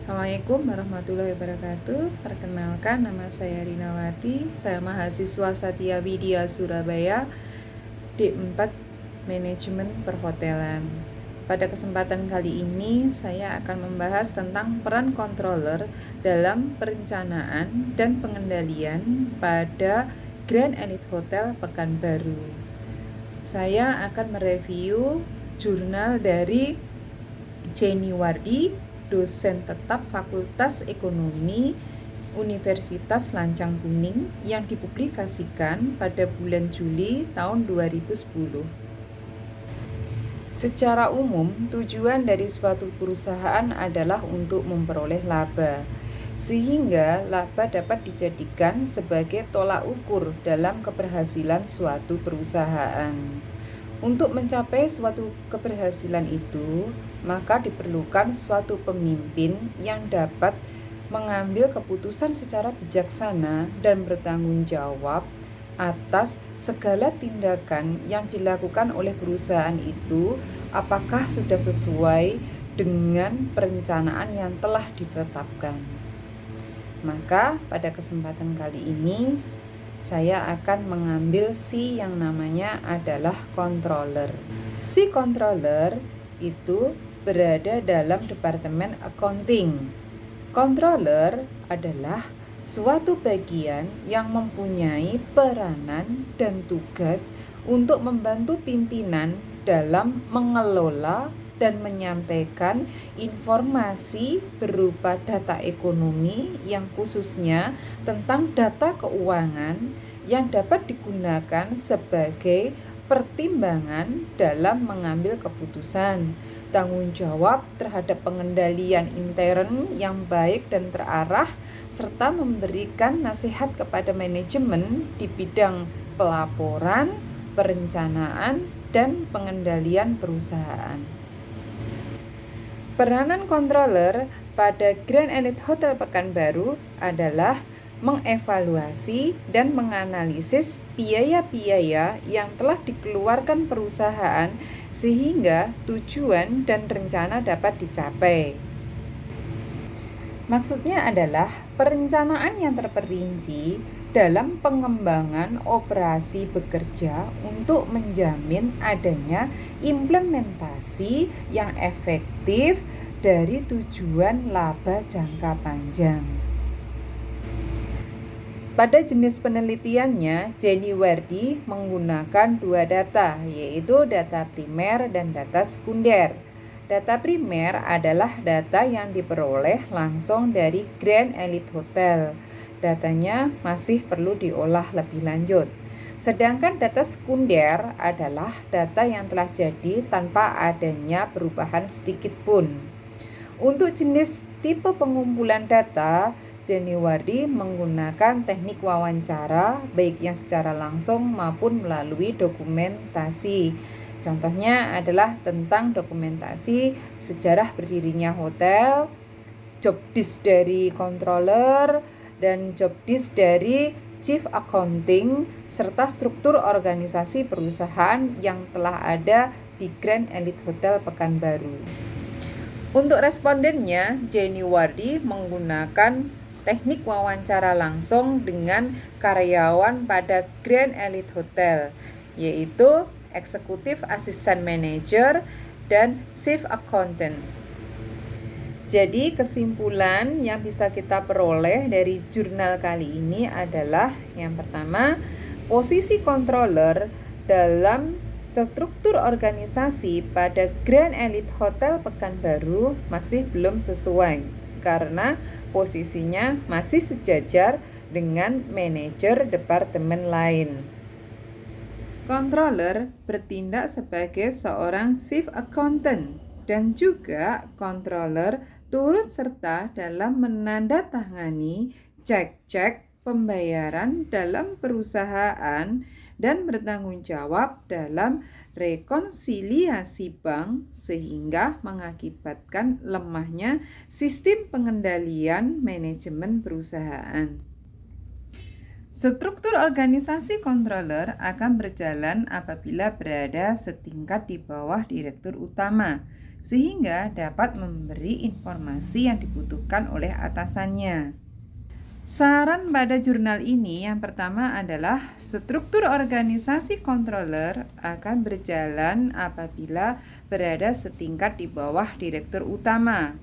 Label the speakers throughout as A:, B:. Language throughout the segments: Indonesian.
A: Assalamualaikum warahmatullahi wabarakatuh. Perkenalkan, nama saya Rinawati. Saya mahasiswa Satya Widya Surabaya D4 Manajemen Perhotelan. Pada kesempatan kali ini saya akan membahas tentang peran controller dalam perencanaan dan pengendalian pada Grand Elite Hotel Pekanbaru. Saya akan mereview jurnal dari Jenny Wardi, dosen tetap Fakultas Ekonomi Universitas Lancang Kuning, yang dipublikasikan pada bulan Juli tahun 2010. Secara umum, tujuan dari suatu perusahaan adalah untuk memperoleh laba, sehingga laba dapat dijadikan sebagai tolak ukur dalam keberhasilan suatu perusahaan. Untuk mencapai suatu keberhasilan itu, maka diperlukan suatu pemimpin yang dapat mengambil keputusan secara bijaksana dan bertanggung jawab atas segala tindakan yang dilakukan oleh perusahaan itu, apakah sudah sesuai dengan perencanaan yang telah ditetapkan. Maka pada kesempatan kali ini saya akan mengambil si yang namanya adalah controller. Si controller itu berada dalam departemen accounting. Controller adalah suatu bagian yang mempunyai peranan dan tugas untuk membantu pimpinan dalam mengelola dan menyampaikan informasi berupa data ekonomi yang khususnya tentang data keuangan yang dapat digunakan sebagai pertimbangan dalam mengambil keputusan, tanggung jawab terhadap pengendalian intern yang baik dan terarah, serta memberikan nasihat kepada manajemen di bidang pelaporan, perencanaan, dan pengendalian perusahaan. Peranan controller pada Grand Elite Hotel Pekanbaru adalah mengevaluasi dan menganalisis biaya-biaya yang telah dikeluarkan perusahaan sehingga tujuan dan rencana dapat dicapai. Maksudnya adalah perencanaan yang terperinci dalam pengembangan operasi bekerja untuk menjamin adanya implementasi yang efektif dari tujuan laba jangka panjang. Pada jenis penelitiannya, Jenny Wardi menggunakan dua data, yaitu data primer dan data sekunder. Data primer adalah data yang diperoleh langsung dari Grand Elite Hotel. Datanya masih perlu diolah lebih lanjut. Sedangkan data sekunder adalah data yang telah jadi tanpa adanya perubahan sedikit pun. Untuk jenis tipe pengumpulan data, Jenny Wardi menggunakan teknik wawancara, baik yang secara langsung maupun melalui dokumentasi. Contohnya adalah tentang dokumentasi sejarah berdirinya hotel, job desk dari controller, dan job desk dari chief accounting, serta struktur organisasi perusahaan yang telah ada di Grand Elite Hotel Pekanbaru. Untuk respondennya, Jenny Wardi menggunakan teknik wawancara langsung dengan karyawan pada Grand Elite Hotel, yaitu Executive Assistant Manager dan Chief Accountant. Jadi kesimpulan yang bisa kita peroleh dari jurnal kali ini adalah yang pertama, posisi controller dalam struktur organisasi pada Grand Elite Hotel Pekanbaru masih belum sesuai karena posisinya masih sejajar dengan manajer departemen lain. Controller bertindak sebagai seorang chief accountant dan juga controller turut serta dalam menandatangani cek-cek pembayaran dalam perusahaan dan bertanggung jawab dalam rekonsiliasi bank sehingga mengakibatkan lemahnya sistem pengendalian manajemen perusahaan. Struktur organisasi controller akan berjalan apabila berada setingkat di bawah direktur utama, sehingga dapat memberi informasi yang dibutuhkan oleh atasannya. Saran pada jurnal ini yang pertama adalah struktur organisasi controller akan berjalan apabila berada setingkat di bawah direktur utama,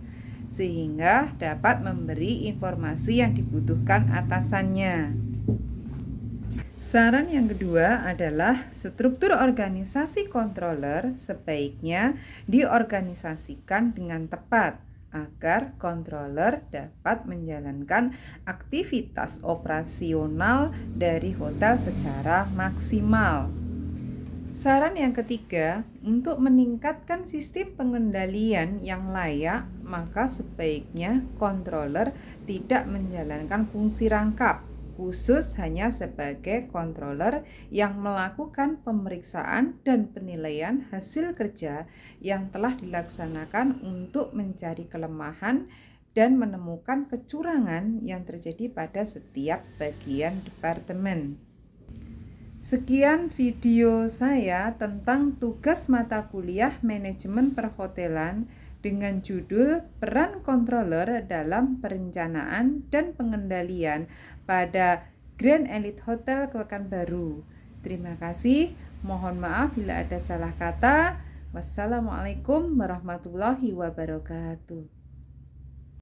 A: sehingga dapat memberi informasi yang dibutuhkan atasannya. Saran yang kedua adalah struktur organisasi controller sebaiknya diorganisasikan dengan tepat agar controller dapat menjalankan aktivitas operasional dari hotel secara maksimal. Saran yang ketiga, untuk meningkatkan sistem pengendalian yang layak, maka sebaiknya controller tidak menjalankan fungsi rangkap, khusus hanya sebagai controller yang melakukan pemeriksaan dan penilaian hasil kerja yang telah dilaksanakan untuk mencari kelemahan dan menemukan kecurangan yang terjadi pada setiap bagian departemen. Sekian video saya tentang tugas mata kuliah manajemen perhotelan dengan judul Peran Controller dalam Perencanaan dan Pengendalian pada Grand Elite Hotel Pekanbaru. Terima kasih. Mohon maaf bila ada salah kata. Wassalamualaikum warahmatullahi wabarakatuh.